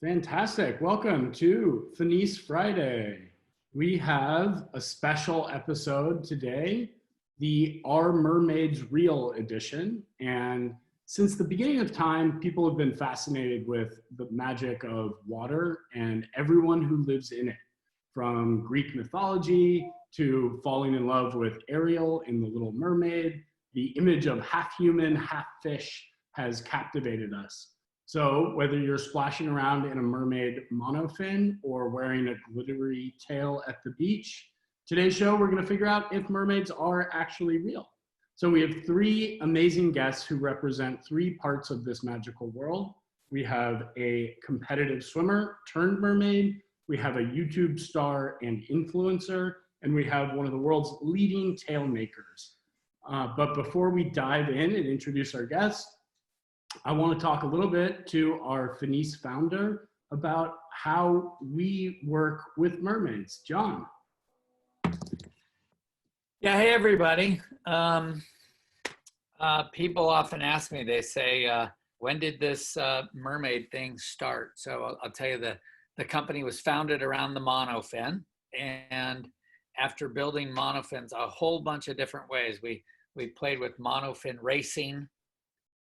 Fantastic. Welcome to FINIS Friday. We have a special episode today, the Are Mermaids Real edition. And since the beginning of time, people have been fascinated with the magic of water and everyone who lives in it, from Greek mythology to falling in love with Ariel in The Little Mermaid. The image of half human, half fish has captivated us. So whether you're splashing around in a mermaid monofin or wearing a glittery tail at the beach, today's show, we're gonna figure out if mermaids are actually real. So we have three amazing guests who represent three parts of this magical world. We have a competitive swimmer turned mermaid, we have a YouTube star and influencer, and we have one of the world's leading tail makers. But before we dive in and introduce our guests, I want to talk a little bit to our FINIS founder about how we work with mermaids. John. Yeah, hey everybody. People often ask me, they say, when did this mermaid thing start? So I'll tell you, the company was founded around the monofin, and after building monofins a whole bunch of different ways, we played with monofin racing.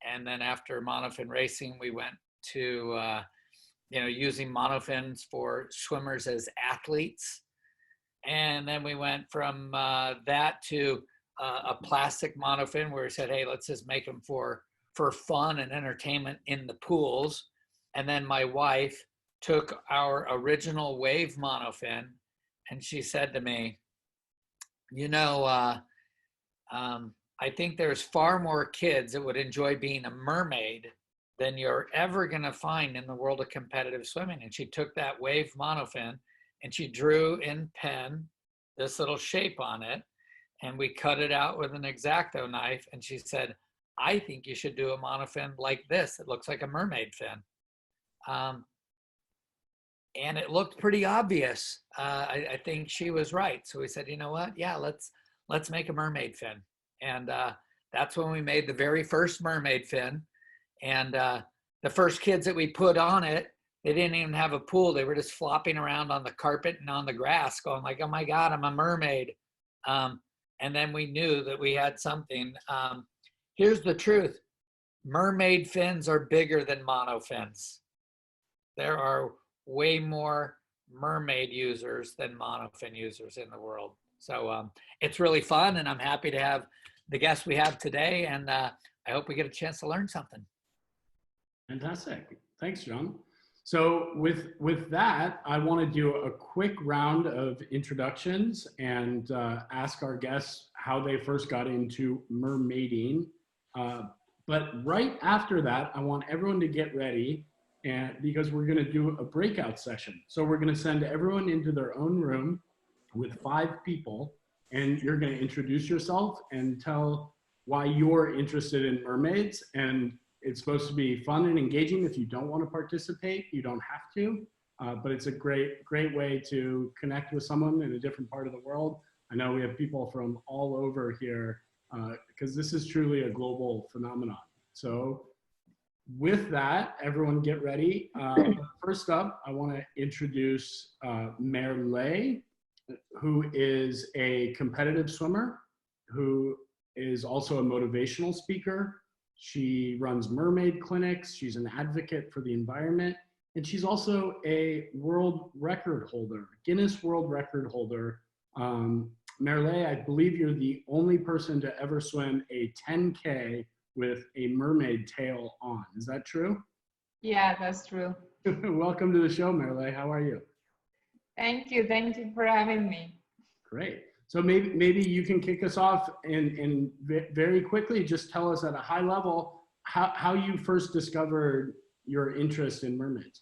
And then after monofin racing, we went to, using monofins for swimmers as athletes. And then we went from that to a plastic monofin where we said, hey, let's just make them for fun and entertainment in the pools. And then my wife took our original wave monofin and she said to me, I think there's far more kids that would enjoy being a mermaid than you're ever going to find in the world of competitive swimming. And she took that wave monofin and she drew in pen this little shape on it, and we cut it out with an X-Acto knife. And she said, I think you should do a monofin like this. It looks like a mermaid fin. And it looked pretty obvious. I think she was right. So we said, you know what? Yeah, let's make a mermaid fin. And that's when we made the very first mermaid fin. And the first kids that we put on it, they didn't even have a pool. They were just flopping around on the carpet and on the grass going like, oh my God, I'm a mermaid. And then we knew that we had something. Here's the truth. Mermaid fins are bigger than monofins. There are way more mermaid users than monofin users in the world. So it's really fun, and I'm happy to have the guests we have today, and I hope we get a chance to learn something. Fantastic. Thanks, John. So with that, I want to do a quick round of introductions and ask our guests how they first got into mermaiding. But right after that, I want everyone to get ready, and because we're going to do a breakout session. So we're going to send everyone into their own room with 5 people, and you're going to introduce yourself and tell why you're interested in mermaids. And it's supposed to be fun and engaging. If you don't want to participate, you don't have to, but it's a great way to connect with someone in a different part of the world. I know we have people from all over here because this is truly a global phenomenon. So with that, everyone get ready. First up, I want to introduce Merle, who is a competitive swimmer, who is also a motivational speaker. She runs mermaid clinics. She's an advocate for the environment. And she's also a world record holder, Guinness World Record holder. Merle, I believe you're the only person to ever swim a 10K with a mermaid tail on. Is that true? Yeah, that's true. Welcome to the show, Merle. How are you? Thank you for having me. Great. So maybe you can kick us off and very quickly just tell us at a high level how you first discovered your interest in mermaids.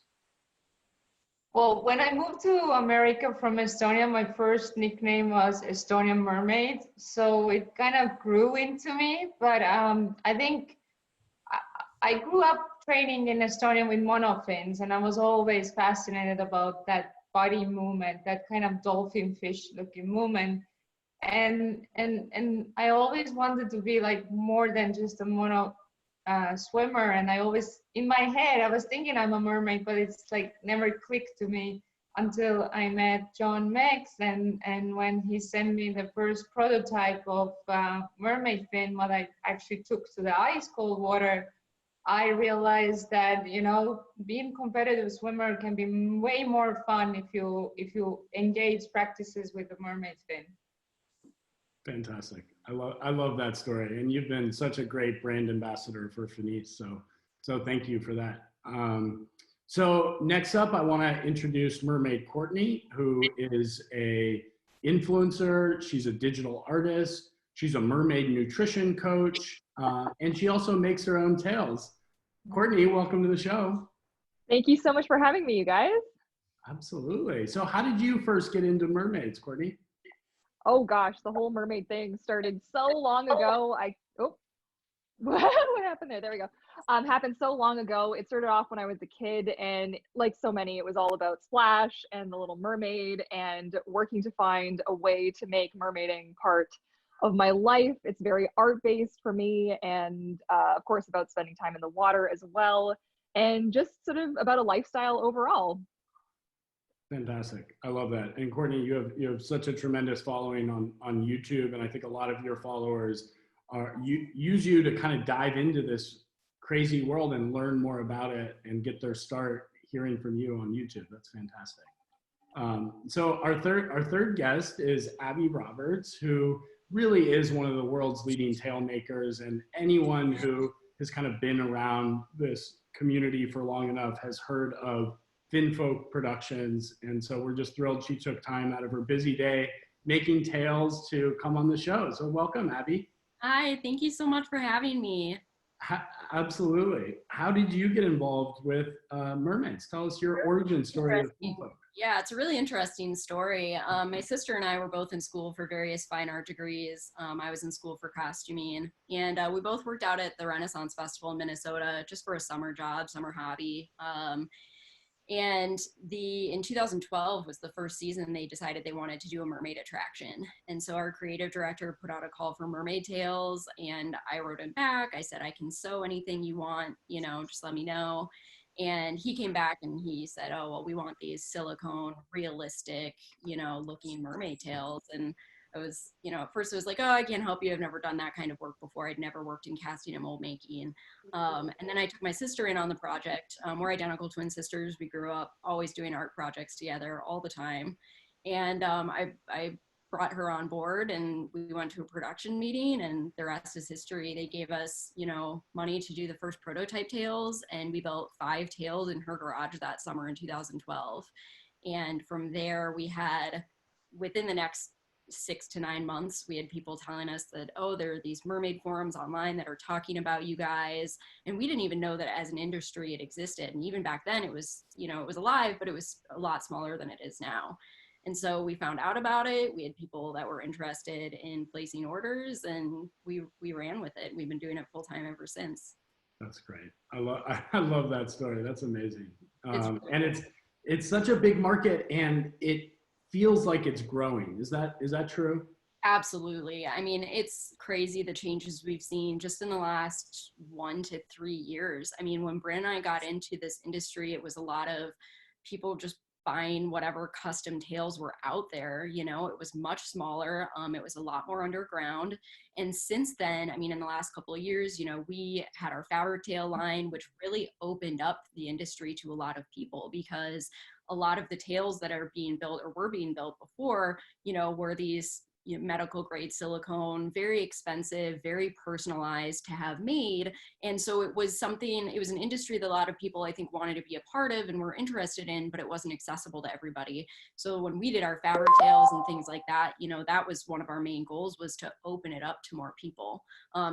Well, when I moved to America from Estonia, my first nickname was Estonian Mermaid. So it kind of grew into me, but I think I grew up training in Estonia with monofins, and I was always fascinated about that body movement, that kind of dolphin fish looking movement. And I always wanted to be like more than just a swimmer, and I always, in my head, I was thinking I'm a mermaid, but it's like never clicked to me until I met John Mex, and when he sent me the first prototype of mermaid fin, what I actually took to the ice cold water, I realized that, you know, being competitive swimmer can be way more fun if you engage practices with the mermaid fin. Fantastic. I love that story, and you've been such a great brand ambassador for FINIS. So thank you for that. So next up, I want to introduce Mermaid Courtney, who is a influencer. She's a digital artist. She's a mermaid nutrition coach, and she also makes her own tails. Courtney, welcome to the show. Thank you so much for having me, you guys. Absolutely. So how did you first get into mermaids, Courtney? Oh gosh, the whole mermaid thing started so long ago. What happened there? There we go. Happened so long ago. It started off when I was a kid, and like so many, it was all about Splash and the Little Mermaid and working to find a way to make mermaiding part of my life. It's very art-based for me, and of course about spending time in the water as well, and just sort of about a lifestyle overall. Fantastic. I love that. And Courtney, you have such a tremendous following on YouTube, and I think a lot of your followers use you to kind of dive into this crazy world and learn more about it and get their start hearing from you on YouTube. That's fantastic. So our third guest is Abby Roberts, who really is one of the world's leading tail makers, and anyone who has kind of been around this community for long enough has heard of Finfolk Productions. And so we're just thrilled she took time out of her busy day making tails to come on the show. So welcome, Abby. Hi, thank you so much for having me. Absolutely. How did you get involved with mermaids? Tell us your origin story of Finfolk. Yeah, it's a really interesting story. My sister and I were both in school for various fine art degrees. I was in school for costuming, and we both worked out at the Renaissance Festival in Minnesota just for a summer job, summer hobby. And in 2012 was the first season they decided they wanted to do a mermaid attraction. And so our creative director put out a call for mermaid tails, and I wrote him back. I said, I can sew anything you want, you know, just let me know. And he came back and he said, oh, well, we want these silicone, realistic, you know, looking mermaid tails. And I was, you know, at first it was like, oh, I can't help you. I've never done that kind of work before. I'd never worked in casting and mold making. And then I took my sister in on the project. We're identical twin sisters. We grew up always doing art projects together all the time. And I brought her on board, and we went to a production meeting, and the rest is history. They gave us, you know, money to do the first prototype tails, and we built 5 tails in her garage that summer in 2012. And from there, we had, within the next 6 to 9 months, we had people telling us that, oh, there are these mermaid forums online that are talking about you guys. And we didn't even know that as an industry it existed. And even back then it was, you know, it was alive, but it was a lot smaller than it is now. And so we found out about it. We had people that were interested in placing orders, and we ran with it. We've been doing it full time ever since. That's great. I love that story. That's amazing. And it's such a big market, and it feels like it's growing. Is that true? Absolutely. I mean, it's crazy the changes we've seen just in the last 1 to 3 years. I mean, when Brent and I got into this industry, it was a lot of people just buying whatever custom tails were out there. You know, it was much smaller. It was a lot more underground. And since then, I mean, in the last couple of years, you know, we had our fabric tail line, which really opened up the industry to a lot of people, because a lot of the tails that are being built or were being built before, you know, were these, you know, medical grade silicone, very expensive, very personalized to have made. And so it was an industry that a lot of people, I think, wanted to be a part of and were interested in, but it wasn't accessible to everybody. So when we did our fabric tails and things like that, you know, that was one of our main goals, was to open it up to more people.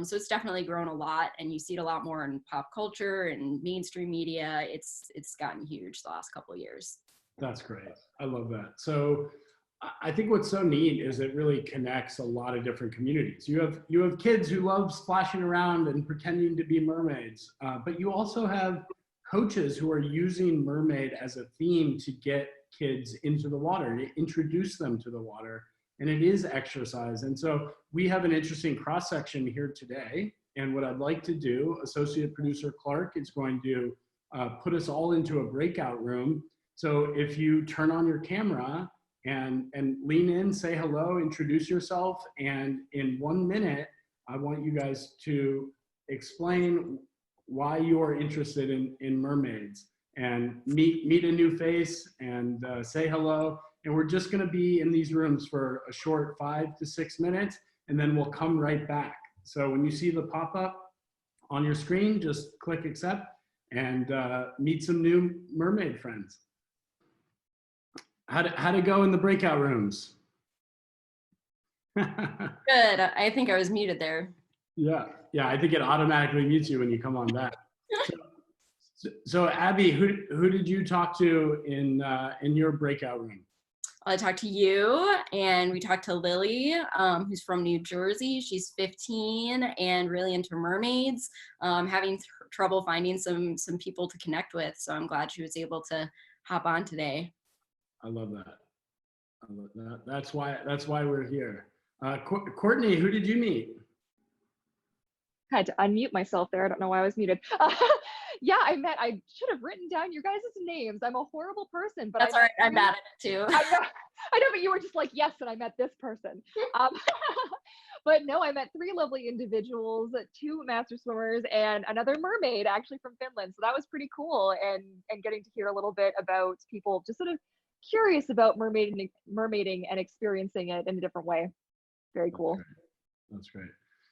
So it's definitely grown a lot, and you see it a lot more in pop culture and mainstream media. It's gotten huge the last couple of years. That's great. I love that. So I think what's so neat is it really connects a lot of different communities. You have kids who love splashing around and pretending to be mermaids, but you also have coaches who are using mermaid as a theme to get kids into the water, to introduce them to the water, and it is exercise. And so we have an interesting cross-section here today And what I'd like to do, associate producer Clark is going to put us all into a breakout room. So if you turn on your camera and lean in, say hello, introduce yourself, and in 1 minute, I want you guys to explain why you are interested in mermaids, and meet a new face and say hello. And we're just going to be in these rooms for a short 5 to 6 minutes, and then we'll come right back. So when you see the pop-up on your screen, just click accept and meet some new mermaid friends. How'd it go in the breakout rooms? Good. I think I was muted there. Yeah, I think it automatically mutes you when you come on back. So Abby, who did you talk to in your breakout room? I talked to you, and we talked to Lily, who's from New Jersey. She's 15 and really into mermaids, having trouble finding some people to connect with. So I'm glad she was able to hop on today. I love that. I love that. That's why we're here. Courtney, who did you meet? I had to unmute myself there. I don't know why I was muted. Yeah, I should have written down your guys' names. I'm a horrible person, but that's all right. I'm bad at it too. I know, but you were just like, yes, and I met this person. But no, I met 3 lovely individuals, 2 master swimmers, and another mermaid actually from Finland. So that was pretty cool, and getting to hear a little bit about people just sort of curious about mermaiding and experiencing it in a different way. Very cool. That's great.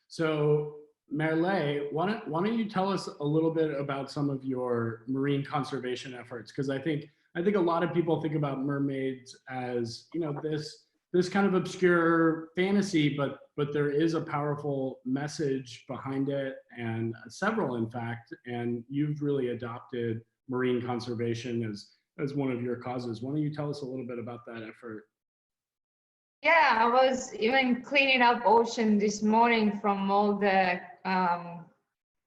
So Merle, why don't you tell us a little bit about some of your marine conservation efforts? Because I think a lot of people think about mermaids as, you know, this kind of obscure fantasy, but there is a powerful message behind it, and several, in fact. And you've really adopted marine conservation as one of your causes. Why don't you tell us a little bit about that effort? Yeah, I was even cleaning up ocean this morning from all the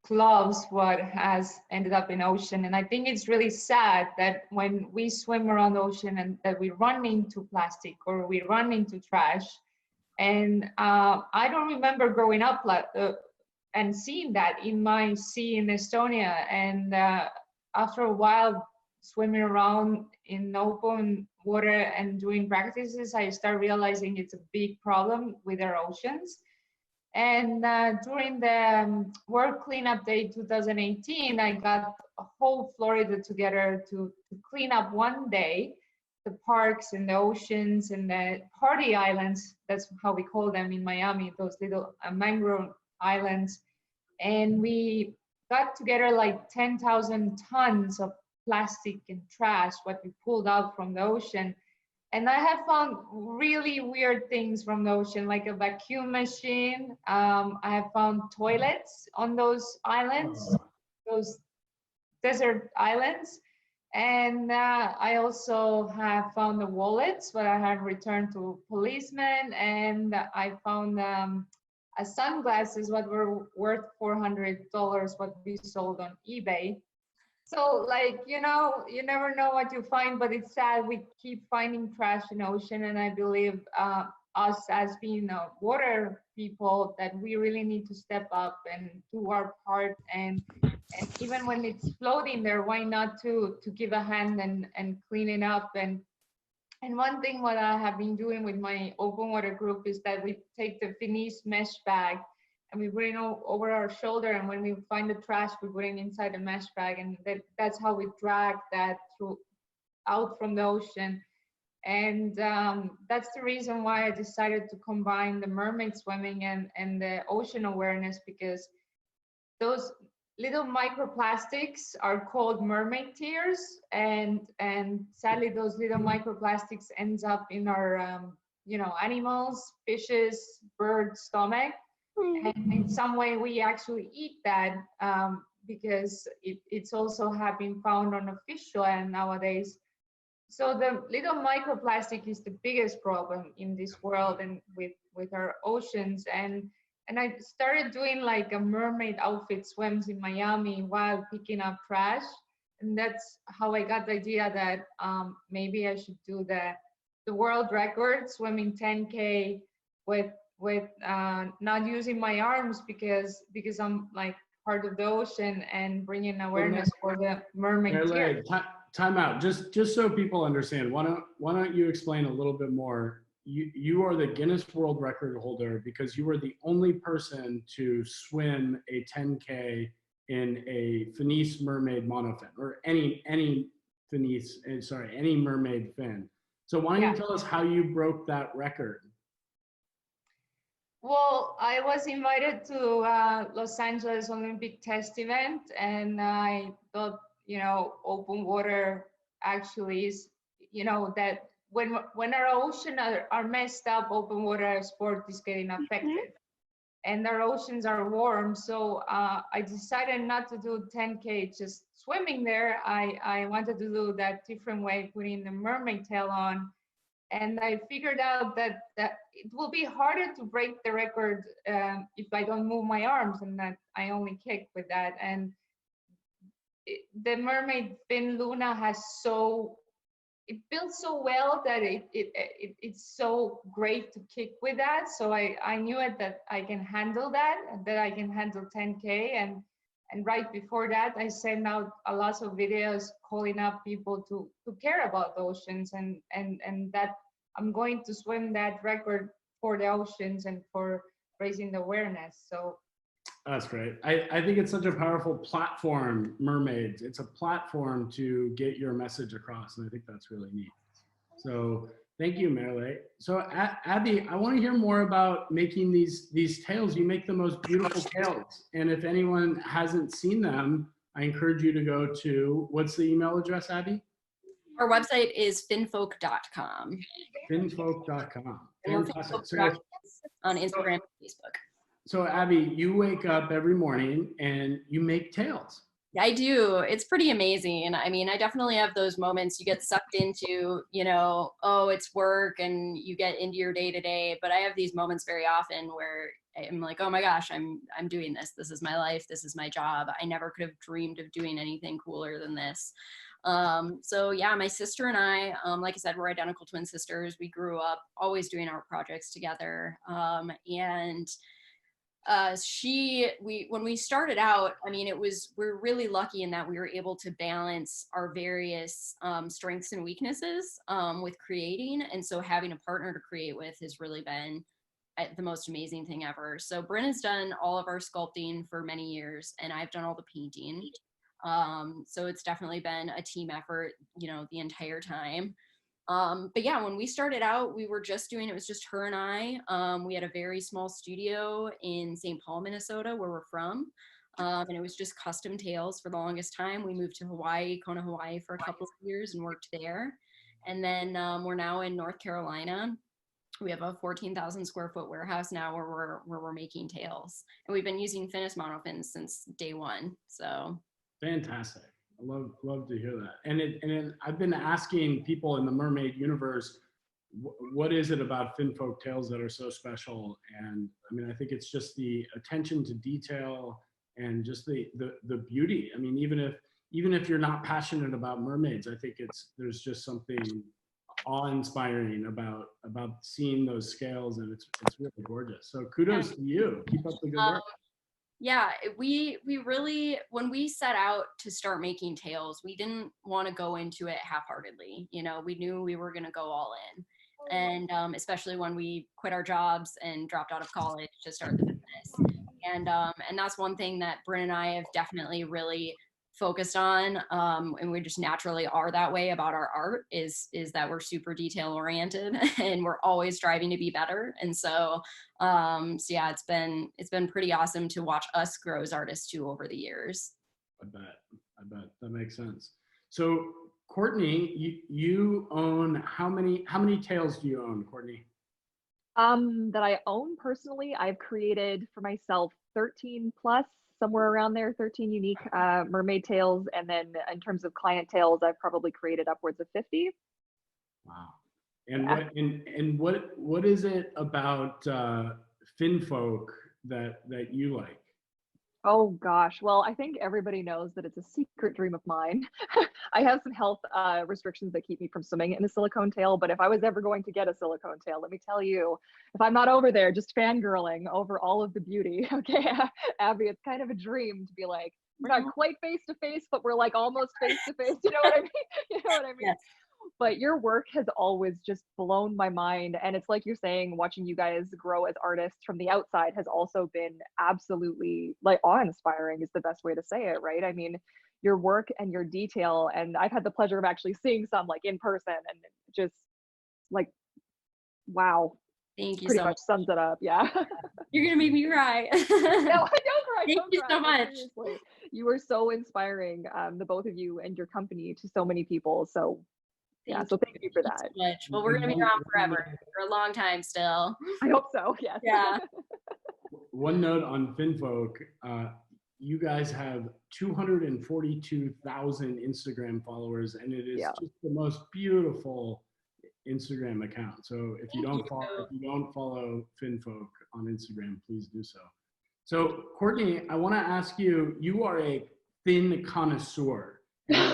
cloves what has ended up in ocean. And I think it's really sad that when we swim around the ocean and that we run into plastic or we run into trash. And I don't remember growing up and seeing that in my sea in Estonia. And after a while swimming around in open water and doing practices, I start realizing it's a big problem with our oceans. And during the World Cleanup Day 2018, I got a whole Florida together to clean up one day the parks and the oceans and the party islands. That's how we call them in Miami, those little mangrove islands. And we got together like 10,000 tons of plastic and trash, what we pulled out from the ocean. And I have found really weird things from the ocean, like a vacuum machine. I have found toilets on those islands, those desert islands. And I also have found the wallets, but I have returned to policemen. And I found sunglasses, what were worth $400, what we sold on eBay. So, like, you know, you never know what you find, but it's sad we keep finding trash in the ocean. And I believe us as being water people, that we really need to step up and do our part. And even when it's floating there, why not to give a hand and clean it up? And one thing what I have been doing with my open water group is that we take the FINIS mesh bag and we bring it over our shoulder, and when we find the trash, we bring it inside the mesh bag, and that's how we drag that out from the ocean. And that's the reason why I decided to combine the mermaid swimming and the ocean awareness, because those little microplastics are called mermaid tears, and sadly those little microplastics ends up in our animals, fishes, birds' stomach. And in some way we actually eat that because it's also have been found on a fish oil nowadays. So the little microplastic is the biggest problem in this world and with our oceans. And I started doing like a mermaid outfit swims in Miami while picking up trash. And that's how I got the idea that maybe I should do the world record swimming 10K with not using my arms because I'm like part of the ocean and bringing awareness for the mermaid gear. Time out. Just so people understand, why don't you explain a little bit more? You are the Guinness World Record holder because you were the only person to swim a 10K in a FINIS mermaid monofin, or any FINIS, sorry, any mermaid fin. So why don't you tell us how you broke that record? Well, I was invited to Los Angeles Olympic test event, and I thought, you know, open water actually is, you know, that when our oceans are messed up, open water sport is getting affected. And our oceans are warm, so I decided not to do 10K just swimming there. I wanted to do that different way, putting the mermaid tail on. And I figured out that it will be harder to break the record if I don't move my arms, and that I only kick with that. And the mermaid fin Luna has it builds so well that it's so great to kick with that. So I knew it that I can handle that I can handle 10K. And right before that, I sent out a lot of videos calling up people to care about the oceans, and that I'm going to swim that record for the oceans and for raising the awareness. So that's great. I think it's such a powerful platform, Mermaids. It's a platform to get your message across, and I think that's really neat. So thank you, Merle. So Abby, I want to hear more about making these tails. You make the most beautiful tails, and if anyone hasn't seen them, I encourage you to go to, what's the email address, Abby? Our website is finfolk.com. Finfolk.com. Fantastic. So, on Instagram and Facebook. So Abby, you wake up every morning and you make tails. I do. It's pretty amazing. I mean, I definitely have those moments you get sucked into, you know, oh, it's work, and you get into your day to day. But I have these moments very often where I'm like, oh my gosh, I'm doing this. This is my life. This is my job. I never could have dreamed of doing anything cooler than this. So yeah, my sister and I, like I said, we're identical twin sisters. We grew up always doing art projects together. When we started out, I mean, we're really lucky in that we were able to balance our various strengths and weaknesses with creating. And so having a partner to create with has really been the most amazing thing ever. So Bryn has done all of our sculpting for many years, and I've done all the painting. So it's definitely been a team effort, you know, the entire time. But yeah, when we started out, it was just her and I. We had a very small studio in St. Paul, Minnesota, where we're from. And it was just custom tails for the longest time. We moved to Hawaii, Kona, Hawaii for a couple of years and worked there. And then we're now in North Carolina. We have a 14,000 square foot warehouse now where we're making tails. And we've been using FINIS monofins since day one. So fantastic. I love to hear that. And I've been asking people in the mermaid universe, what is it about Finfolk tails that are so special? And I mean, I think it's just the attention to detail and just the beauty. I mean, even if you're not passionate about mermaids, I think there's just something awe-inspiring about seeing those scales, and it's really gorgeous. So kudos to you. Keep up the good work. Yeah, we really, when we set out to start making tails, we didn't want to go into it half-heartedly. You know, we knew we were going to go all in. And especially when we quit our jobs and dropped out of college to start the business. And that's one thing that Bryn and I have definitely really focused on, and we just naturally are that way about our art, is that we're super detail oriented and we're always striving to be better. And so yeah, it's been pretty awesome to watch us grow as artists too over the years. I bet that makes sense. So Courtney, you own how many tails do you own, Courtney? That I own personally, I've created for myself 13 plus, somewhere around there, 13 unique mermaid tails. And then in terms of client tails, I've probably created upwards of 50. Wow. And yeah. what is it about Finfolk that you like? Oh gosh. Well, I think everybody knows that it's a secret dream of mine. I have some health restrictions that keep me from swimming in a silicone tail, but if I was ever going to get a silicone tail, let me tell you, if I'm not over there just fangirling over all of the beauty, okay, Abby, it's kind of a dream to be like, we're not quite face to face, but we're like almost face to face. You know what I mean? You know what I mean? Yes. But your work has always just blown my mind. And it's like you're saying, watching you guys grow as artists from the outside has also been absolutely like awe-inspiring is the best way to say it, right? I mean, your work and your detail, and I've had the pleasure of actually seeing some like in person and just like, wow, Thank you pretty so much much. sums it up. Yeah. You're gonna make me cry. No, don't cry. Thank Don't you cry. so much. Seriously. You are so inspiring, the both of you and your company to so many people. So yeah, so thank you for Thank that. you so much. Well, we're gonna be around forever, for a long time still. I hope so. Yes. Yeah. One note on FinFolk, you guys have 242,000 Instagram followers, and it is Yeah. just the most beautiful Instagram account. So if you Thank don't follow FinFolk on Instagram, please do so. So Courtney, I want to ask you, you are a fin connoisseur. And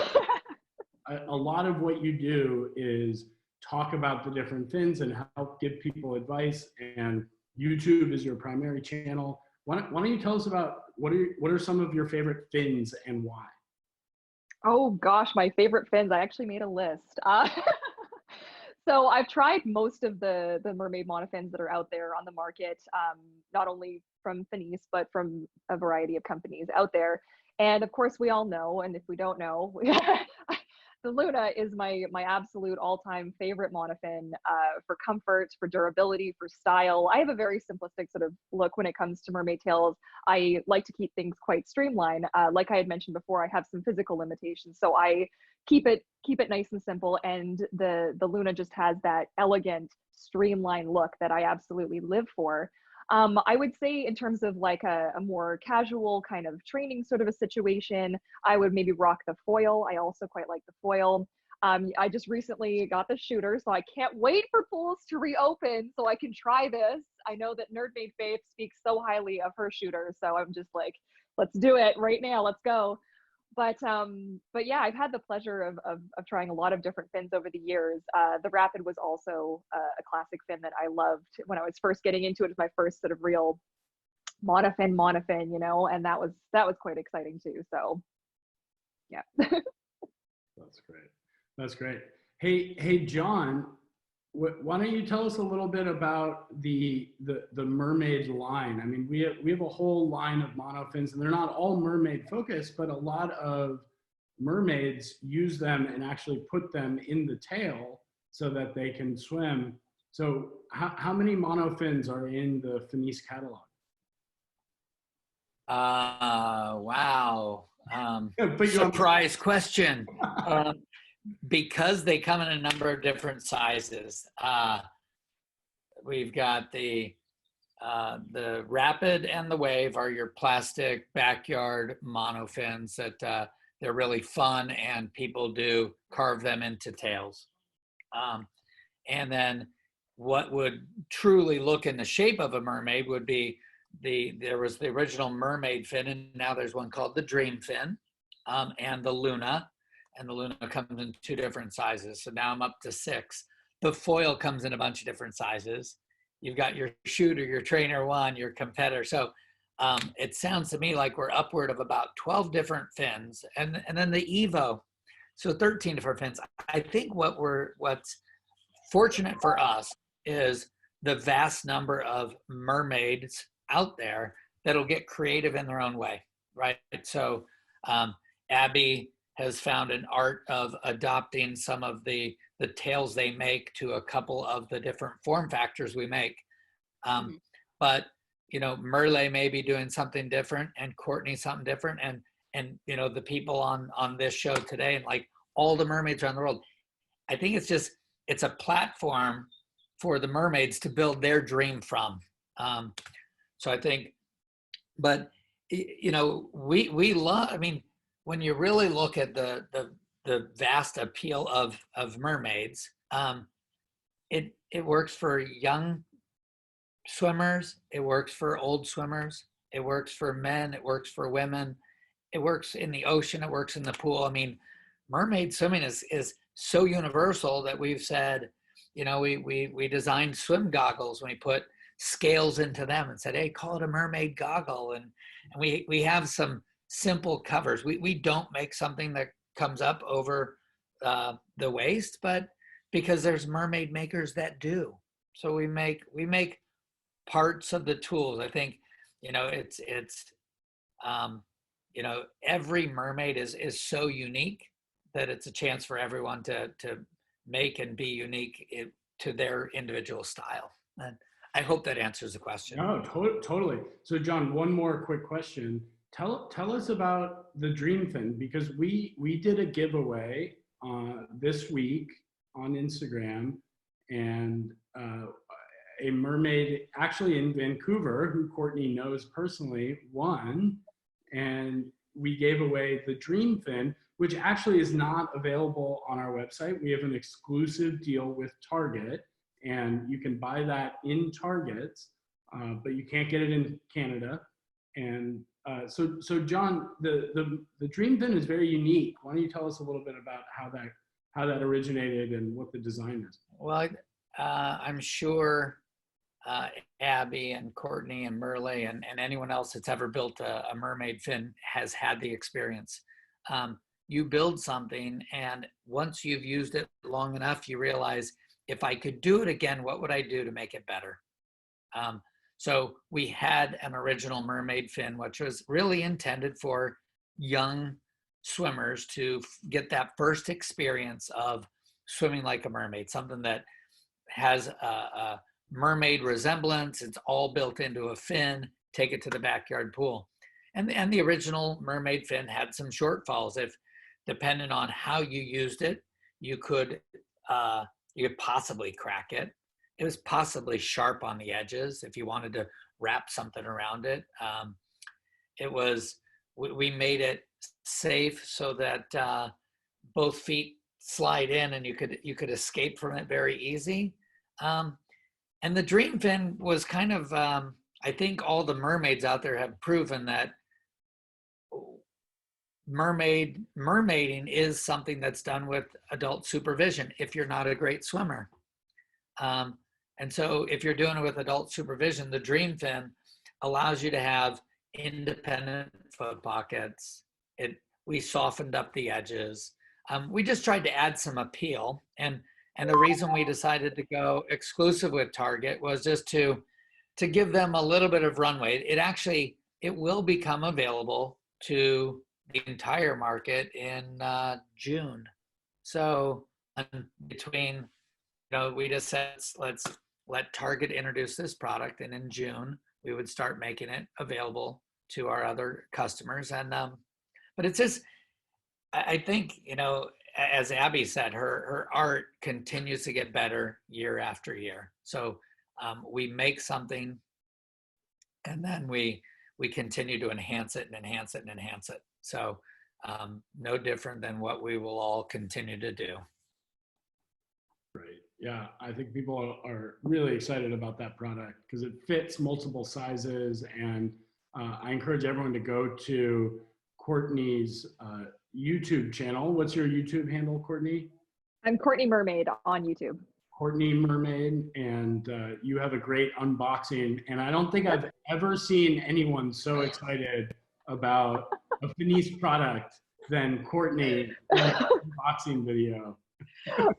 a lot of what you do is talk about the different fins and help give people advice, and YouTube is your primary channel. Why don't you tell us about what are some of your favorite fins and why? Oh gosh, my favorite fins. I actually made a list. So I've tried most of the mermaid monofins that are out there on the market, not only from FINIS, but from a variety of companies out there. And of course, we all know, and if we don't know, the Luna is my absolute all-time favorite monofin for comfort, for durability, for style. I have a very simplistic sort of look when it comes to mermaid tails. I like to keep things quite streamlined. Like I had mentioned before, I have some physical limitations, so I keep it nice and simple. And the Luna just has that elegant, streamlined look that I absolutely live for. I would say in terms of like a more casual kind of training sort of a situation, I would maybe rock the foil. I also quite like the foil. I just recently got the shooter, so I can't wait for pools to reopen so I can try this. I know that Nerdmade Faith speaks so highly of her shooter, so I'm just like, let's do it right now. Let's go. But yeah, I've had the pleasure of trying a lot of different fins over the years. The Rapid was also a classic fin that I loved when I was first getting into it. It was my first sort of real monofin, you know, and that was quite exciting too. So yeah. That's great. That's great. Hey, John, why don't you tell us a little bit about the mermaid line? I mean, we have a whole line of monofins, and they're not all mermaid focused, but a lot of mermaids use them and actually put them in the tail so that they can swim. So how many monofins are in the FINIS catalog? Wow. But Surprise question. Because they come in a number of different sizes. We've got the Rapid and the Wave are your plastic backyard monofins that they're really fun, and people do carve them into tails. And then what would truly look in the shape of a mermaid would be there was the original mermaid fin, and now there's one called the dream fin, and the Luna. And the Luna comes in 2 different sizes. So now I'm up to 6. The foil comes in a bunch of different sizes. You've got your shooter, your trainer 1, your competitor. So it sounds to me like we're upward of about 12 different fins. And then the Evo, so 13 different fins. I think what's fortunate for us is the vast number of mermaids out there that'll get creative in their own way, right? So Abby has found an art of adopting some of the tails they make to a couple of the different form factors we make. But, you know, Merle may be doing something different, and Courtney something different. And you know, the people on this show today, and like all the mermaids around the world, I think it's a platform for the mermaids to build their dream from. So I think, but, you know, we love, I mean, when you really look at the vast appeal of mermaids, it works for young swimmers, it works for old swimmers, It works for men. It works for women. It works in the ocean. It works in the pool. I mean, mermaid swimming is so universal that we've said, you know, we designed swim goggles when we put scales into them and said, hey, call it a mermaid goggle. And we have some simple covers. We don't make something that comes up over the waist, but because there's mermaid makers that do. So we make parts of the tools. I think, you know, it's you know, every mermaid is so unique that it's a chance for everyone to make and be unique to their individual style. And I hope that answers the question. No, totally. So John, one more quick question. Tell us about the Dream Fin, because we did a giveaway this week on Instagram, and a mermaid actually in Vancouver, who Courtney knows personally, won, and we gave away the Dream Fin, which actually is not available on our website. We have an exclusive deal with Target, and you can buy that in Targets, but you can't get it in Canada. And so John, the Dream Fin is very unique. Why don't you tell us a little bit about how that originated and what the design is? Well, I'm sure Abby and Courtney and Merle and anyone else that's ever built a mermaid fin has had the experience. You build something, and once you've used it long enough, you realize, if I could do it again, what would I do to make it better? So we had an original mermaid fin, which was really intended for young swimmers to get that first experience of swimming like a mermaid, something that has a mermaid resemblance. It's all built into a fin. Take it to the backyard pool. And the original mermaid fin had some shortfalls. If depending on how you used it, you could possibly crack it. It was possibly sharp on the edges if you wanted to wrap something around it. We made it safe so that both feet slide in and you could escape from it very easy. And the Dream Fin was kind of, I think all the mermaids out there have proven that mermaiding is something that's done with adult supervision if you're not a great swimmer. And so if you're doing it with adult supervision, the Dream Fin allows you to have independent foot pockets. We softened up the edges. We just tried to add some appeal. And the reason we decided to go exclusive with Target was just to give them a little bit of runway. It will become available to the entire market in June. So between, we just said, let's let Target introduce this product, and in June we would start making it available to our other customers. And but it's just, I think, as Abby said, her art continues to get better year after year. So we make something, and then we continue to enhance it and enhance it and enhance it. So no different than what we will all continue to do. Great. Yeah, I think people are really excited about that product because it fits multiple sizes. And I encourage everyone to go to Courtney's YouTube channel. What's your YouTube handle, Courtney? I'm Courtney Mermaid on YouTube. Courtney Mermaid, and you have a great unboxing. And I don't think I've ever seen anyone so excited about a FINIS product than Courtney in an unboxing video.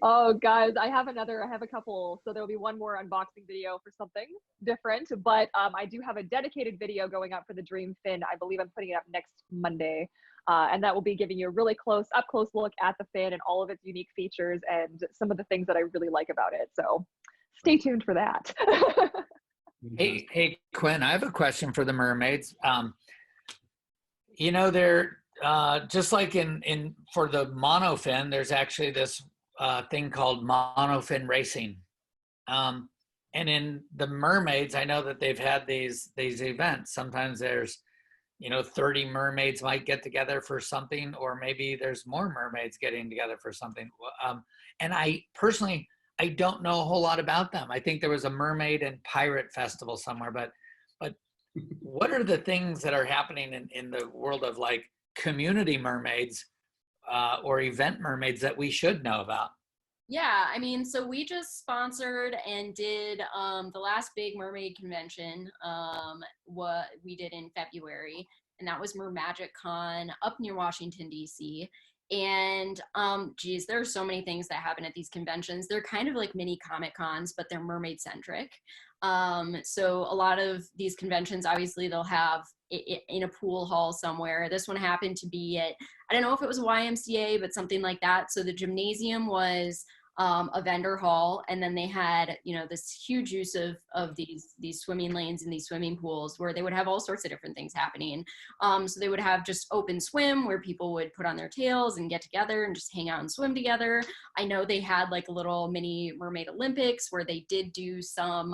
Oh, guys, I have a couple. So there'll be one more unboxing video for something different, but I do have a dedicated video going up for the Dream Fin. I believe I'm putting it up next Monday. And that will be giving you a really up close look at the fin and all of its unique features and some of the things that I really like about it. So stay tuned for that. Hey, Quinn, I have a question for the mermaids. They're just like for the monofin, there's actually this thing called monofin racing. And in the mermaids, I know that they've had these events. Sometimes there's 30 mermaids might get together for something, or maybe there's more mermaids getting together for something. And I personally don't know a whole lot about them. I think there was a mermaid and pirate festival somewhere, but What are the things that are happening in the world of like community mermaids or event mermaids that we should know about? Yeah, I mean, so we just sponsored and did the last big mermaid convention, what we did in February, and that was Mermagic Con up near Washington, D.C. And geez, there are so many things that happen at these conventions. They're kind of like mini Comic Cons, but they're mermaid centric. So a lot of these conventions, obviously, they'll have it in a pool hall somewhere. This one happened to be at, I don't know if it was a YMCA, but something like that. So the gymnasium was a vendor hall, and then they had, you know, this huge use of these swimming lanes and these swimming pools where they would have all sorts of different things happening. So they would have just open swim where people would put on their tails and get together and just hang out and swim together. I know they had like a little mini Mermaid Olympics where they did do some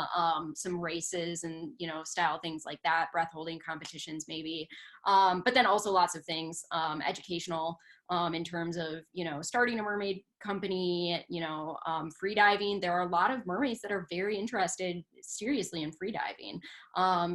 races and, you know, style things like that, breath holding competitions maybe, but then also lots of things educational. In terms of, you know, starting a mermaid company, you know, free diving. There are a lot of mermaids that are very interested seriously in free diving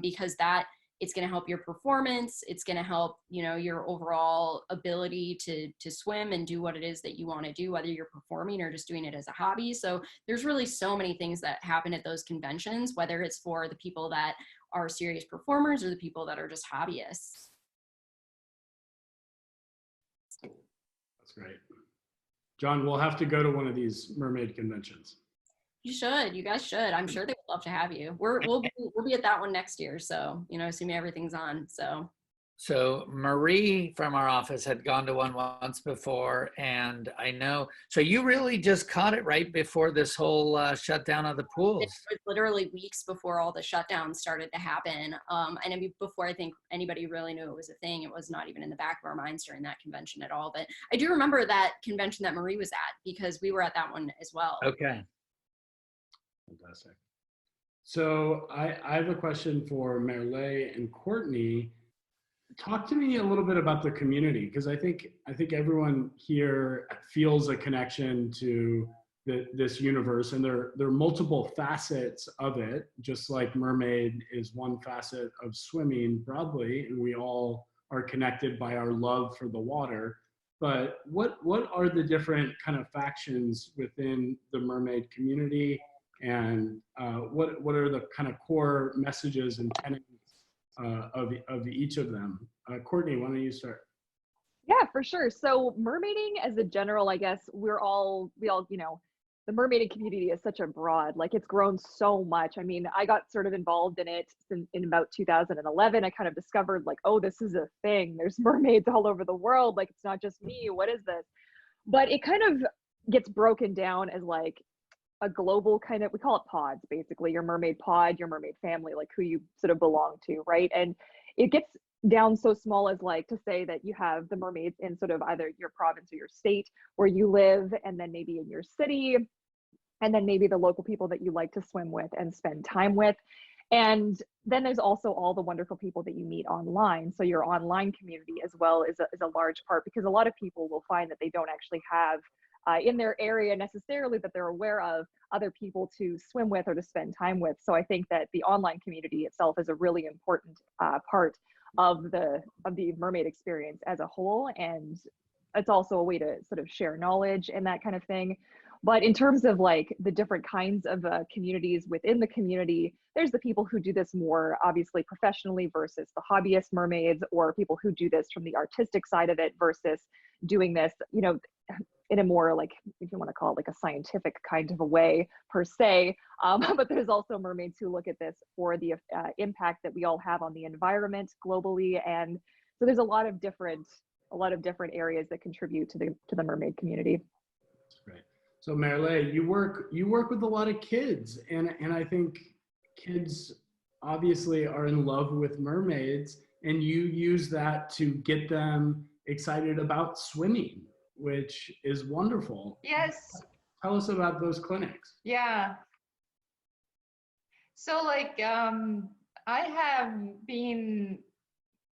because that it's going to help your performance. It's going to help, you know, your overall ability to swim and do what it is that you want to do, whether you're performing or just doing it as a hobby. So there's really so many things that happen at those conventions, whether it's for the people that are serious performers or the people that are just hobbyists. Great. John, we'll have to go to one of these mermaid conventions. You should. You guys should. I'm sure they would love to have you. We'll be at that one next year. So, you know, assuming everything's on. So Marie from our office had gone to one once before, and I know, so you really just caught it right before this whole shutdown of the pools. It was literally weeks before all the shutdowns started to happen. And I mean, before I think anybody really knew it was a thing, it was not even in the back of our minds during that convention at all. But I do remember that convention that Marie was at because we were at that one as well. Okay. Fantastic. So I have a question for Merle and Courtney. Talk to me a little bit about the community, because I think everyone here feels a connection to this universe, and there are multiple facets of it, just like mermaid is one facet of swimming broadly, and we all are connected by our love for the water. But what are the different kind of factions within the mermaid community, and what are the kind of core messages and tenets of each of them? Courtney, why don't you start? Yeah, for sure. So mermaiding as a general, I guess we all, you know, the mermaiding community is such a broad, like it's grown so much. I mean, I got sort of involved in it in about 2011. I kind of discovered like, oh, this is a thing. There's mermaids all over the world. Like, it's not just me. What is this? But it kind of gets broken down as like a global kind of, we call it pods, basically, your mermaid pod, your mermaid family, like who you sort of belong to, right? And it gets down so small as like to say that you have the mermaids in sort of either your province or your state where you live, and then maybe in your city, and then maybe the local people that you like to swim with and spend time with. And then there's also all the wonderful people that you meet online. So your online community as well is a large part, because a lot of people will find that they don't actually have in their area necessarily that they're aware of other people to swim with or to spend time with. So I think that the online community itself is a really important part of the mermaid experience as a whole, and it's also a way to sort of share knowledge and that kind of thing. But in terms of like the different kinds of communities within the community, there's the people who do this more obviously professionally versus the hobbyist mermaids, or people who do this from the artistic side of it versus doing this, you know, in a more like, if you want to call it like a scientific kind of a way per se. But there's also mermaids who look at this for the impact that we all have on the environment globally. And so there's a lot of different areas that contribute to the mermaid community. That's great. So Merle, you work with a lot of kids, and I think kids obviously are in love with mermaids, and you use that to get them excited about swimming, which is wonderful. Yes. Tell us about those clinics. Yeah. So like, I have been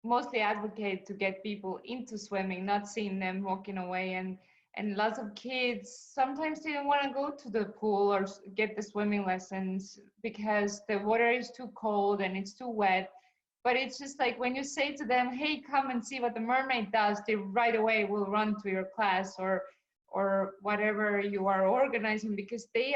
mostly advocate to get people into swimming, not seeing them walking away. And lots of kids sometimes didn't want to go to the pool or get the swimming lessons because the water is too cold and it's too wet. But it's just like when you say to them, hey, come and see what the mermaid does, they right away will run to your class or whatever you are organizing, because they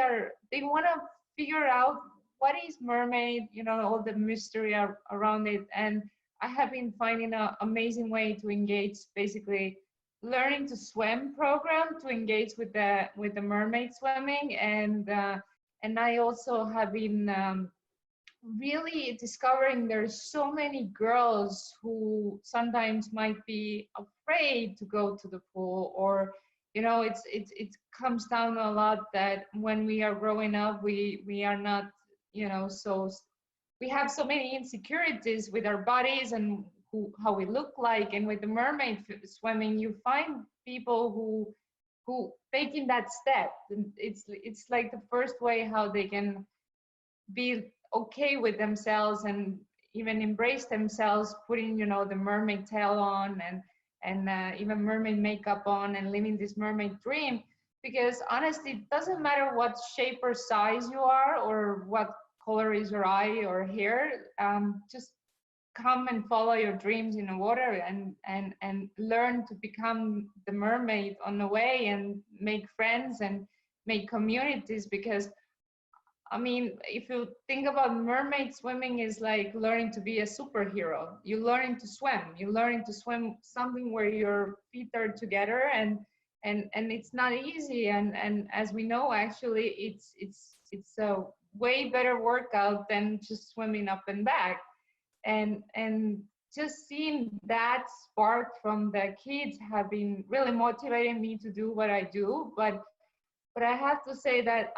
want to figure out what is mermaid, you know, all the mystery around it. And I have been finding an amazing way to engage, basically learning to swim program to engage with the mermaid swimming. And I also have been really discovering there's so many girls who sometimes might be afraid to go to the pool, or you know, it comes down a lot that when we are growing up, we are not, you know, so we have so many insecurities with our bodies and how we look like. And with the mermaid swimming, you find people who taking that step, and it's like the first way how they can be okay with themselves and even embrace themselves, putting, you know, the mermaid tail on and even mermaid makeup on and living this mermaid dream. Because honestly, it doesn't matter what shape or size you are or what color is your eye or hair, just come and follow your dreams in the water and learn to become the mermaid on the way and make friends and make communities. Because I mean, if you think about mermaid swimming is like learning to be a superhero. You're learning to swim. You're learning to swim something where your feet are together, and it's not easy. And as we know, actually, it's a way better workout than just swimming up and back. And just seeing that spark from the kids have been really motivating me to do what I do. But I have to say that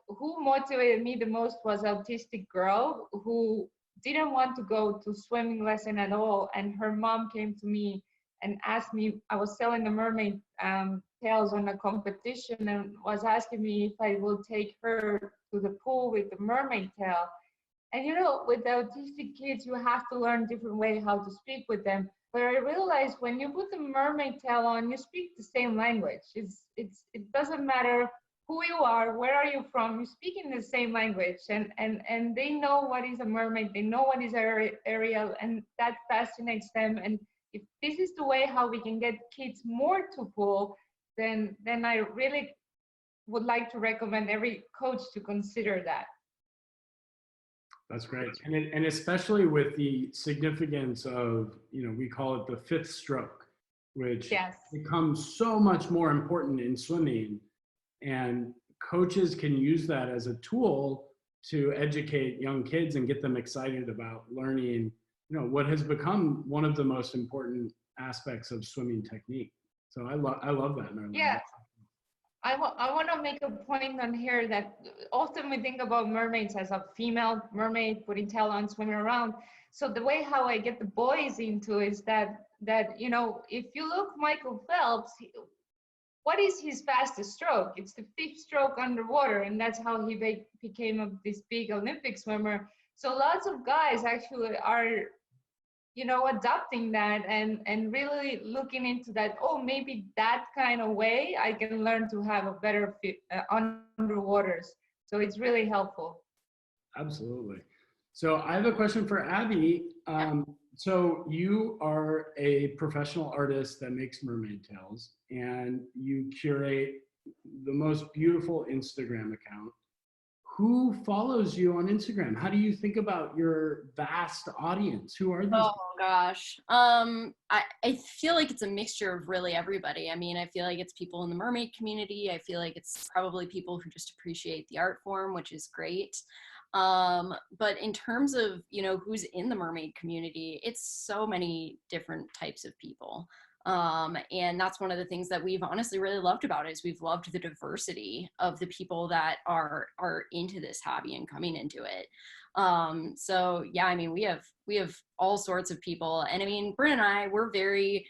who motivated me the most was an autistic girl who didn't want to go to swimming lesson at all. And her mom came to me and asked me, I was selling the mermaid tails on a competition, and was asking me if I will take her to the pool with the mermaid tail. And you know, with the autistic kids, you have to learn different way how to speak with them. But I realized when you put the mermaid tail on, you speak the same language. It doesn't matter who you are, where are you from, you speak in the same language, and they know what is a mermaid, they know what is Ariel, and that fascinates them. And if this is the way how we can get kids more to pool, then I really would like to recommend every coach to consider that. That's great. And especially with the significance of, you know, we call it the fifth stroke, which Yes. becomes so much more important in swimming. And coaches can use that as a tool to educate young kids and get them excited about learning, you know, what has become one of the most important aspects of swimming technique. So I love that, Marilyns. Yeah. I want to make a point on here that often we think about mermaids as a female mermaid putting tail on, swimming around. So the way how I get the boys into is that you know, if you look Michael Phelps, what is his fastest stroke? It's the fifth stroke underwater, and that's how he became this big Olympic swimmer. So lots of guys actually are, you know, adopting that and really looking into that. Oh, maybe that kind of way I can learn to have a better fit underwaters. So it's really helpful. Absolutely. So I have a question for Abby. So you are a professional artist that makes mermaid tails, and you curate the most beautiful Instagram account. Who follows you on Instagram? How do you think about your vast audience? Who are these? Oh gosh. I feel like it's a mixture of really everybody. I mean, I feel like it's people in the mermaid community. I feel like it's probably people who just appreciate the art form, which is great. But in terms of, you know, who's in the mermaid community, it's so many different types of people. And that's one of the things that we've honestly really loved about it, is we've loved the diversity of the people that are into this hobby and coming into it. So yeah, I mean, we have all sorts of people, and I mean, Bryn and I, we're very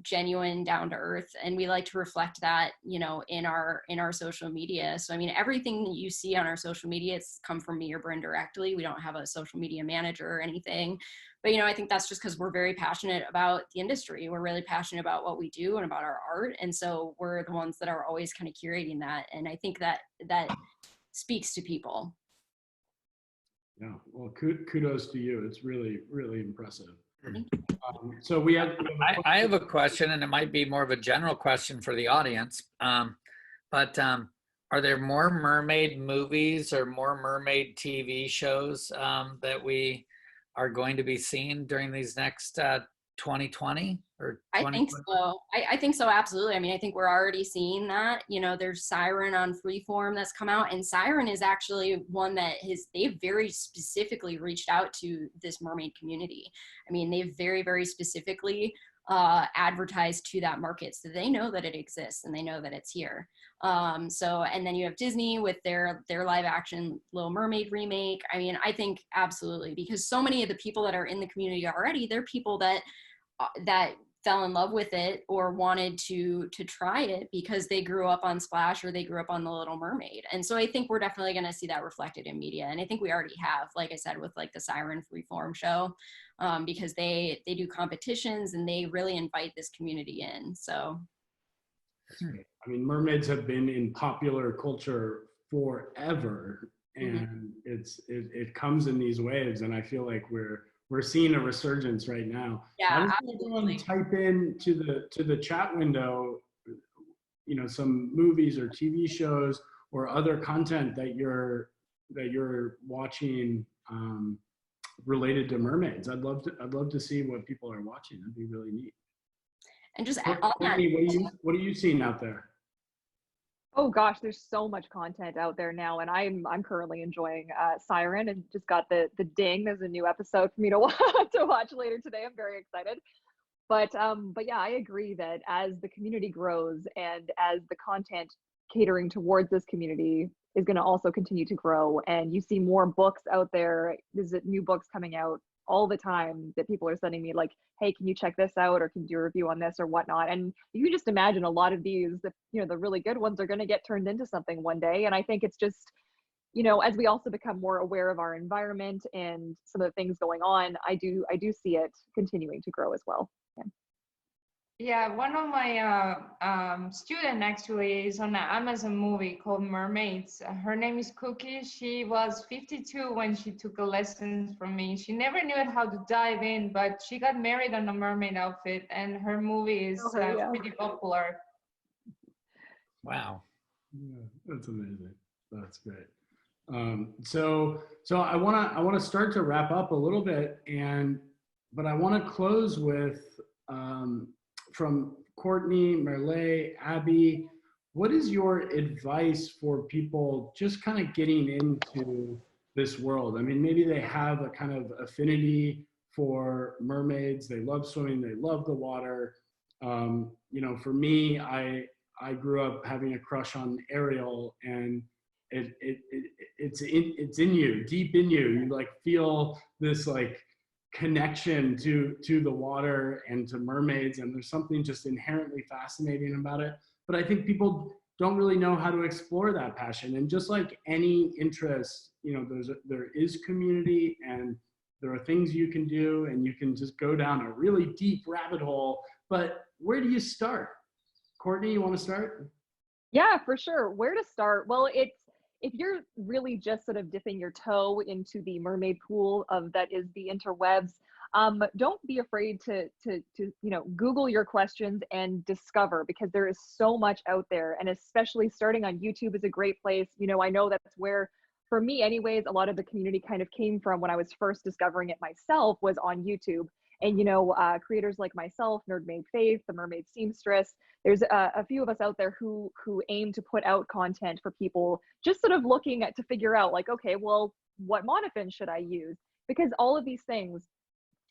genuine, down to earth, and we like to reflect that, you know, in our social media. So I mean, everything that you see on our social media, it's come from me or Bryn directly. We don't have a social media manager or anything, but you know, I think that's just because we're very passionate about the industry. We're really passionate about what we do and about our art, and so we're the ones that are always kind of curating that. And I think that speaks to people. Yeah, well, kudos to you. It's really, really impressive. Thank So we have I have a question, and it might be more of a general question for the audience. But are there more mermaid movies or more mermaid TV shows that we are going to be seeing during these next 2020 or I think so. I think so, absolutely. I mean, I think we're already seeing that. You know, there's Siren on Freeform that's come out, and Siren is actually one that they've very specifically reached out to this mermaid community. I mean, they've very, very specifically advertised to that market, so they know that it exists and they know that it's here. And then you have Disney with their live action Little Mermaid remake. I mean, I think absolutely, because so many of the people that are in the community already, they're people that fell in love with it or wanted to try it because they grew up on Splash or they grew up on The Little Mermaid. And so I think we're definitely going to see that reflected in media. And I think we already have, like I said, with like the Siren Freeform show, because they do competitions and they really invite this community in. So. I mean, mermaids have been in popular culture forever, and it comes in these waves, and I feel like we're seeing a resurgence right now. Yeah, Why does everyone type in to the chat window, you know, some movies or TV shows or other content that you're watching related to mermaids? I'd love to see what people are watching. That'd be really neat. And just on that, Courtney, what are you seeing out there? Oh gosh, there's so much content out there now, and I'm currently enjoying Siren, and just got the ding. There's a new episode for me to watch later today. I'm very excited. But yeah, I agree that as the community grows and as the content catering towards this community is going to also continue to grow, and you see more books out there. There's new books coming out all the time that people are sending me, like, hey, can you check this out, or can you do a review on this or whatnot? And you can just imagine a lot of these, the really good ones are going to get turned into something one day. And I think it's just, as we also become more aware of our environment and some of the things going on, I do see it continuing to grow as well. Yeah, one of my student actually is on an Amazon movie called Mermaids. Her name is Cookie. She was 52 when she took a lesson from me. She never knew how to dive in, but she got married on a mermaid outfit, and her movie is pretty popular. Wow. Yeah, that's amazing. That's great. So I want to start to wrap up a little bit, but I want to close with from Courtney, Merle, Abby, what is your advice for people just kind of getting into this world? I mean, maybe they have a kind of affinity for mermaids. They love swimming. They love the water. For me, I grew up having a crush on Ariel, and it's in you, deep in you. You like feel this like connection to the water and to mermaids, and there's something just inherently fascinating about it. But I think people don't really know how to explore that passion. And just like any interest, there is community, and there are things you can do, and you can just go down a really deep rabbit hole. But where do you start? Courtney, you want to start? Yeah, for sure. Where to start? Well, if you're really just sort of dipping your toe into the mermaid pool that is the interwebs, don't be afraid to Google your questions and discover, because there is so much out there, and especially starting on YouTube is a great place. I know that's where, for me anyways, a lot of the community kind of came from when I was first discovering it myself, was on YouTube. And, creators like myself, Nerd Maid Faith, the Mermaid Seamstress, there's a few of us out there who aim to put out content for people, just sort of looking to figure out, like, okay, well, what monofin should I use? Because all of these things,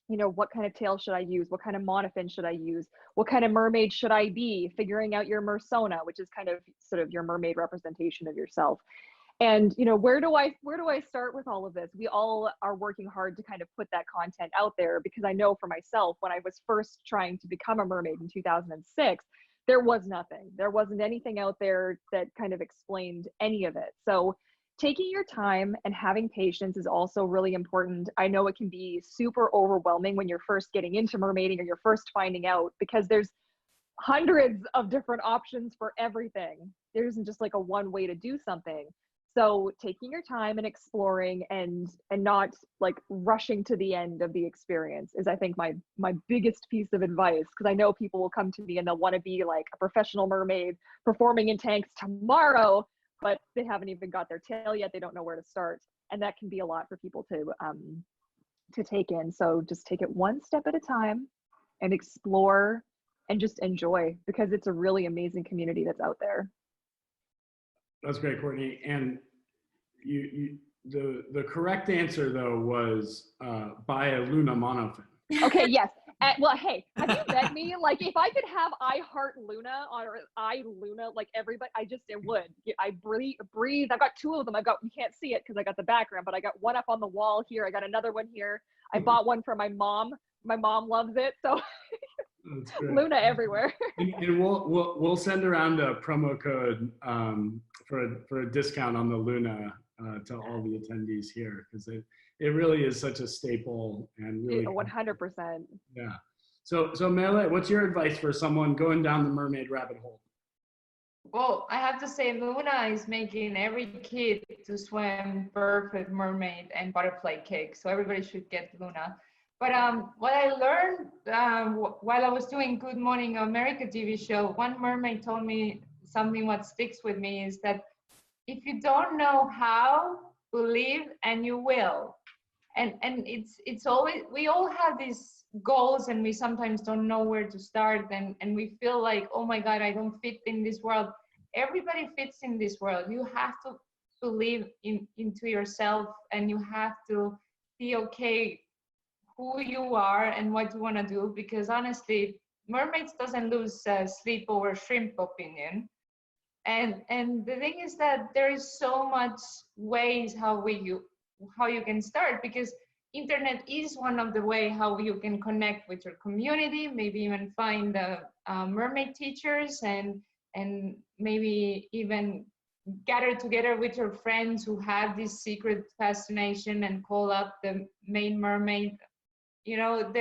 what kind of tail should I use? What kind of monofin should I use? What kind of mermaid should I be? Figuring out your mersona, which is kind of sort of your mermaid representation of yourself. And, where do I start with all of this? We all are working hard to kind of put that content out there, because I know for myself, when I was first trying to become a mermaid in 2006, there was nothing. There wasn't anything out there that kind of explained any of it. So taking your time and having patience is also really important. I know it can be super overwhelming when you're first getting into mermaiding, or you're first finding out, because there's hundreds of different options for everything. There isn't just like a one way to do something. So taking your time and exploring and not like rushing to the end of the experience is, I think, my biggest piece of advice, because I know people will come to me and they'll want to be like a professional mermaid performing in tanks tomorrow, but they haven't even got their tail yet. They don't know where to start. And that can be a lot for people to take in. So just take it one step at a time and explore and just enjoy, because it's a really amazing community that's out there. That's great, Courtney. And the correct answer though was buy a Luna monofin. Okay, yes. Well, hey, have you met me? Like, if I could have I Heart Luna or I Luna, like everybody, it would. I breathe. I've got two of them. You can't see it because I got the background, but I got one up on the wall here. I got another one here. I bought one for my mom. My mom loves it. So Luna everywhere. And we'll send around a promo code for a discount on the Luna to all the attendees here, because it really is such a staple and really 100%. Yeah. So Merle, what's your advice for someone going down the mermaid rabbit hole? Well, I have to say Luna is making every kid to swim perfect mermaid and butterfly cake. So everybody should get Luna. But what I learned while I was doing Good Morning America TV show, one mermaid told me something what sticks with me is that if you don't know how, believe and you will. And it's always, we all have these goals and we sometimes don't know where to start, and we feel like, oh my God, I don't fit in this world. Everybody fits in this world. You have to believe into yourself, and you have to be okay who you are and what you want to do, because honestly, Mermaids doesn't lose sleep over shrimp opinion. And the thing is that there is so much ways how you can start, because internet is one of the way how you can connect with your community, maybe even find mermaid teachers, and maybe even gather together with your friends who have this secret fascination and call up the main mermaid. You know,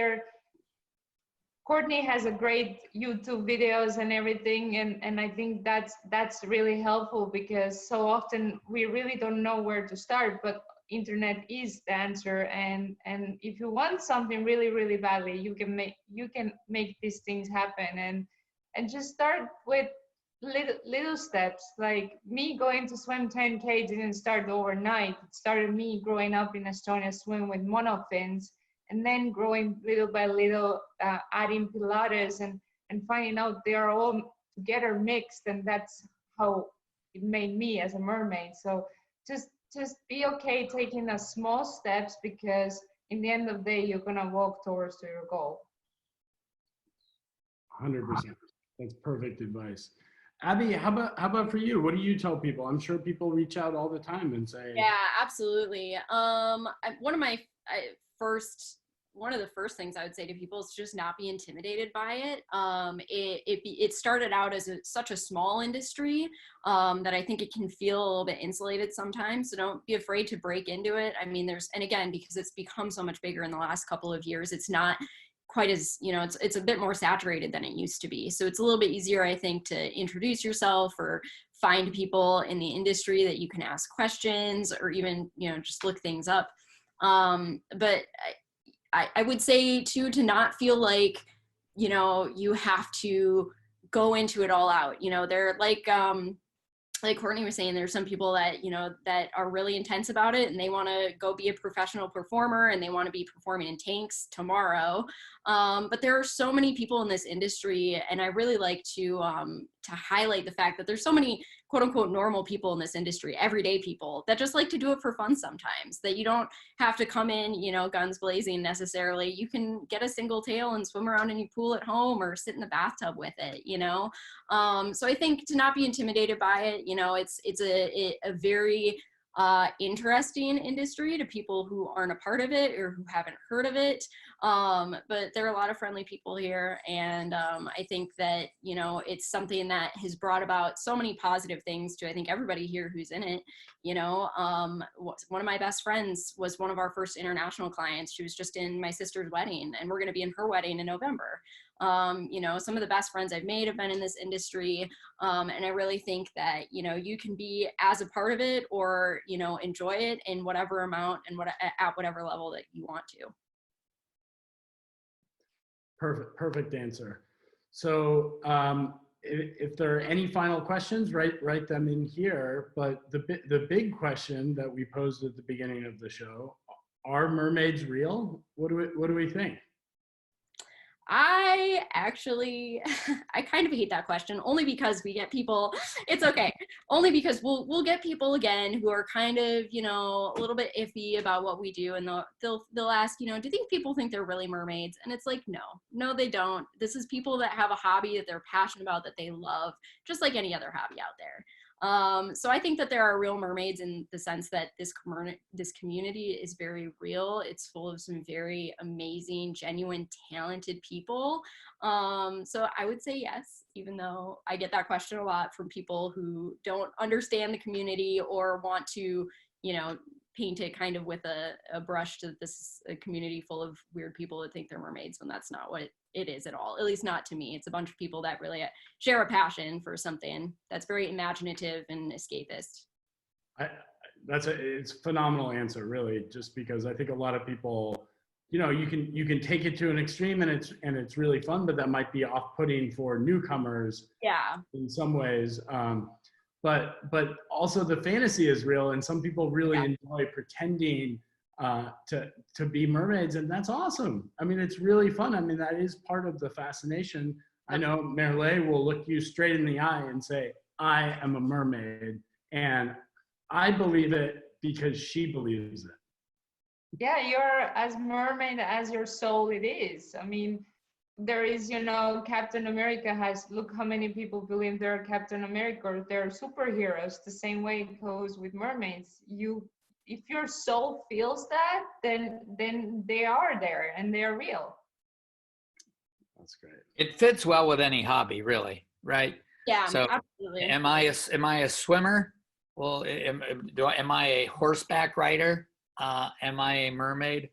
Courtney has a great YouTube videos and everything, and I think that's really helpful, because so often we really don't know where to start, but internet is the answer. And if you want something really, really badly, you can make these things happen, and just start with little steps. Like me going to swim 10K didn't start overnight. It started me growing up in Estonia, swim with monofins, and then growing little by little, adding Pilates and finding out they are all together mixed, and that's how it made me as a mermaid. So just be okay taking the small steps, because in the end of the day, you're gonna walk towards your goal. 100%. That's perfect advice. Abby, how about for you? What do you tell people? I'm sure people reach out all the time and say. Yeah, absolutely. One of the first things I would say to people is just not be intimidated by it. It started out as such a small industry that I think it can feel a little bit insulated sometimes. So don't be afraid to break into it. I mean, and again, because it's become so much bigger in the last couple of years, it's not quite as, it's a bit more saturated than it used to be. So it's a little bit easier, I think, to introduce yourself or find people in the industry that you can ask questions, or even, just look things up. But I would say too, to not feel like, you have to go into it all out. They're like Courtney was saying, there's some people that, that are really intense about it, and they want to go be a professional performer, and they want to be performing in tanks tomorrow. But there are so many people in this industry, and I really like to highlight the fact that there's so many quote unquote normal people in this industry, everyday people that just like to do it for fun sometimes, that you don't have to come in, guns blazing necessarily. You can get a single tail and swim around in your pool at home, or sit in the bathtub with it, So I think to not be intimidated by it, it's a very interesting industry to people who aren't a part of it or who haven't heard of it. But there are a lot of friendly people here. And I think that, it's something that has brought about so many positive things to, I think, everybody here who's in it. One of my best friends was one of our first international clients. She was just in my sister's wedding, and we're going to be in her wedding in November. You know, some of the best friends I've made have been in this industry. And I really think that, you know, you can be as a part of it or, you know, enjoy it in whatever amount and at whatever level that you want to. Perfect answer. So if there are any final questions, write them in here. But the big question that we posed at the beginning of the show: are mermaids real? What do we think? I actually, I kind of hate that question, only because we get people, it's okay, only because we'll get people again who are kind of, you know, a little bit iffy about what we do, and they'll ask, you know, do you think people think they're really mermaids? And it's like, no, they don't. This is people that have a hobby that they're passionate about, that they love, just like any other hobby out there. So I think that there are real mermaids in the sense that this community is very real. It's full of some very amazing, genuine, talented people. So I would say yes, even though I get that question a lot from people who don't understand the community or want to, you know, paint it kind of with a brush to this is a community full of weird people that think they're mermaids, when that's not what it is at all. At least not to me. It's a bunch of people that really share a passion for something that's very imaginative and escapist. It's a phenomenal answer, really, just because I think a lot of people, you know, you can take it to an extreme and it's really fun, but that might be off-putting for newcomers. Yeah. In some ways. But also the fantasy is real, and some people really enjoy pretending to be mermaids, and that's awesome. I mean, it's really fun. I mean, that is part of the fascination. I know Merle will look you straight in the eye and say, I am a mermaid, and I believe it because she believes it. Yeah, you're as mermaid as your soul it is. I mean, there is, you know, Captain America has, look how many people believe they're Captain America or they're superheroes. The same way it goes with mermaids. If your soul feels that, then they are there and they're real. That's great. It fits well with any hobby, really, right? Yeah, So absolutely. am I a swimmer? Well, am I a horseback rider? Am I a mermaid?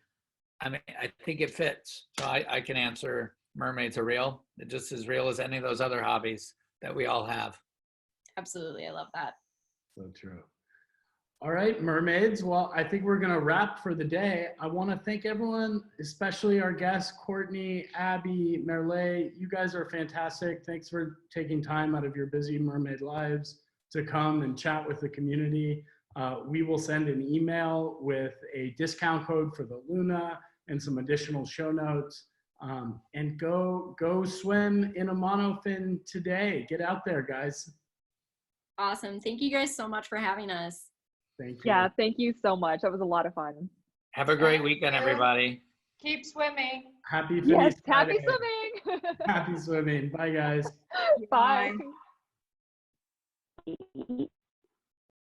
I mean, I think it fits. So I can answer mermaids are real. They're just as real as any of those other hobbies that we all have. Absolutely. I love that. So true. All right, mermaids. Well, I think we're going to wrap for the day. I want to thank everyone, especially our guests, Courtney, Abby, Merle. You guys are fantastic. Thanks for taking time out of your busy mermaid lives to come and chat with the community. We will send an email with a discount code for the Luna and some additional show notes. And go swim in a monofin today. Get out there, guys. Awesome. Thank you guys so much for having us. Thank you. Yeah, thank you so much. That was a lot of fun. Have a great weekend, everybody. Keep swimming. Happy FINIS Yes, Friday. happy swimming. Happy swimming. Bye, guys. Bye.